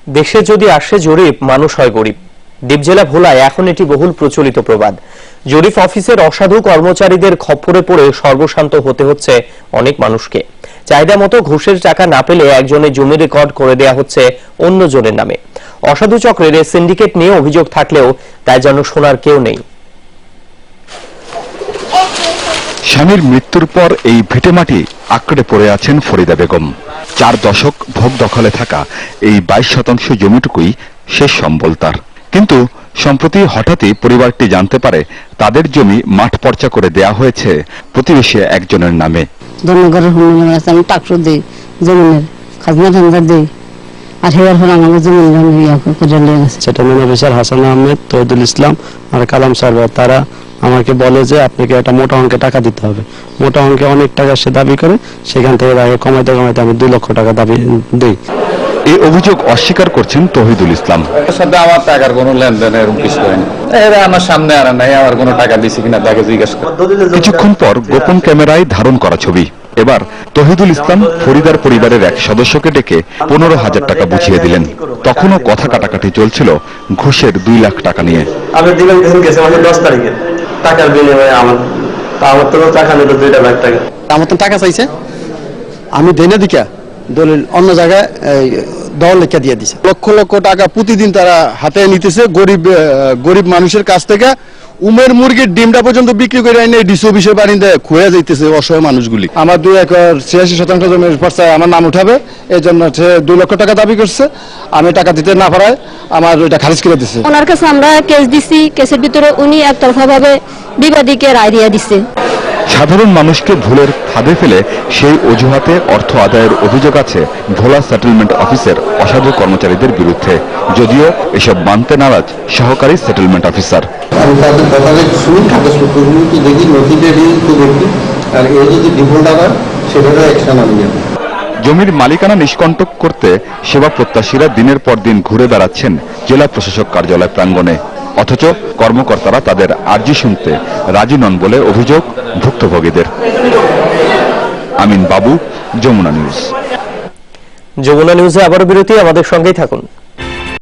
দেশে যদি আসে জরিপ, মানুষ হয় গরিব। দ্বীপ জেলা ভোলায় এখন এটি বহুল প্রচলিত প্রবাদ। জরিপ অফিসের অসাধু কর্মচারীদের খপ্পরে পড়ে সর্বশান্ত হতে হচ্ছে অনেক মানুষকে। চাহিদা মতো ঘুষের টাকা না পেলে একজনের জমি রেকর্ড করে দেয়া হচ্ছে অন্যজনের নামে। অসাধু চক্রের সিন্ডিকেট নিয়ে অভিযোগ থাকলেও তাই যেন শোনার কেউ নেই। স্বামীর মৃত্যুর পর এই ভিটেমাটি আঁকড়ে পড়ে আছেন ফরিদা বেগম। 4 দশক ভোগ দখলে থাকা এই 22% জমিটুকুই শেষ সম্বল তার। কিন্তু সম্প্রতি হঠাৎই পরিবারটি জানতে পারে তাদের জমি মাঠ পর্চা করে দেয়া হয়েছে প্রতিবেশী একজনের নামে। আমি টাকসু দিই, জমিনের খাজনা ঠান্ডা দিই, আর হেয়ার হল আমাদের জমিন সেটেলমেন্ট অফিসার হাসান আহমেদ, তহিদুল ইসলাম আর কালাম সার্ভার তারা আমাকে বলে যে আপনাকে একটা মোটা অঙ্কে টাকা দিতে হবে। মোটা অঙ্কে অনেক টাকা সে দাবি করে, সেখান থেকে তাকে কমাইতে কমাইতে আমি 2 লক্ষ টাকা দাবি দিই। এই অভিযোগ অস্বীকার করছেন তহিদুল ইসলাম। সাথে আমার টাকার কোনো লেনদেন এরকম কিছু হয়নি। এরা আমার সামনে আর নাই, আমার কোনো টাকা দিছি কিনা তাকে জিজ্ঞেস করে। কিছুক্ষণ পর গোপন ক্যামেরায় ধারণ করা ছবি। এবার তহিদুল ইসলাম ফরিদার পরিবারের এক সদস্যকে ডেকে 15,000 টাকা বুঝিয়ে দিলেন। তখনও কথা কাটাকাটি চলছিল ঘুষের 2 লাখ টাকা নিয়ে। আমি দিলাম গেছে 10 তারিখে টাকার বিনিময়ে আমার তো টাকা নিল 2 লাখ টাকা। আমার তো টাকা চাইছে, আমি দেনে দিকা দলিল অন্য জায়গায় দল লেখা দিয়ে দিছে। লক্ষ লক্ষ টাকা প্রতিদিন তারা হাতে নিতেছে গরিব মানুষের কাছ থেকে। উমের মুরগির ডিমটা পর্যন্ত বিক্রি করে এনে ডিসি অফিসের বাড়িতে খুঁয়ে যাইতেছে অসহায় মানুষগুলি। আমার 2 একর 86% জমির পর্চায় আমার নাম উঠাবে, এই জন্য সে 2 লক্ষ টাকা দাবি করছে। আমি টাকা দিতে না পারায় আমার ওইটা খারিজ করে দিচ্ছে। ওনার কাছে আমরা কেস দিছি, কেসের ভিতরে উনি একতরফা ভাবে বিবাদীকে রায় দিয়ে দিচ্ছে। সাধারণ মানুষকে ভুলের ফাঁদে ফেলে সেই অজুহাতে অর্থ আদায়ের অভিযোগ আছে ভোলা সেটেলমেন্ট অফিসের অসাধু কর্মচারীদের বিরুদ্ধে। যদিও এসব মানতে নারাজ সহকারী সেটেলমেন্ট অফিসার। আমি তাদের কথাটা শুনি, কাগজপত্রগুলো কি দেখি, নথিটা দেখি, আর এই যদি ডিফল্ট আবার সেটারও অ্যাকশন আমি নেব। জমির মালিকানা নিষ্কণ্টক করতে সেবা প্রত্যাশীরা দিনের পর দিন ঘুরে বেড়াচ্ছেন জেলা প্রশাসক কার্যালয় প্রাঙ্গণে। অথচ কর্মকর্তারা তাদের আর্জি শুনতে রাজি নন বলে অভিযোগ ভুক্তভোগীদের। আমিন বাবু, যমুনা নিউজ। যমুনা নিউজে আবারও বিরতি, আমাদের সঙ্গেই থাকুন।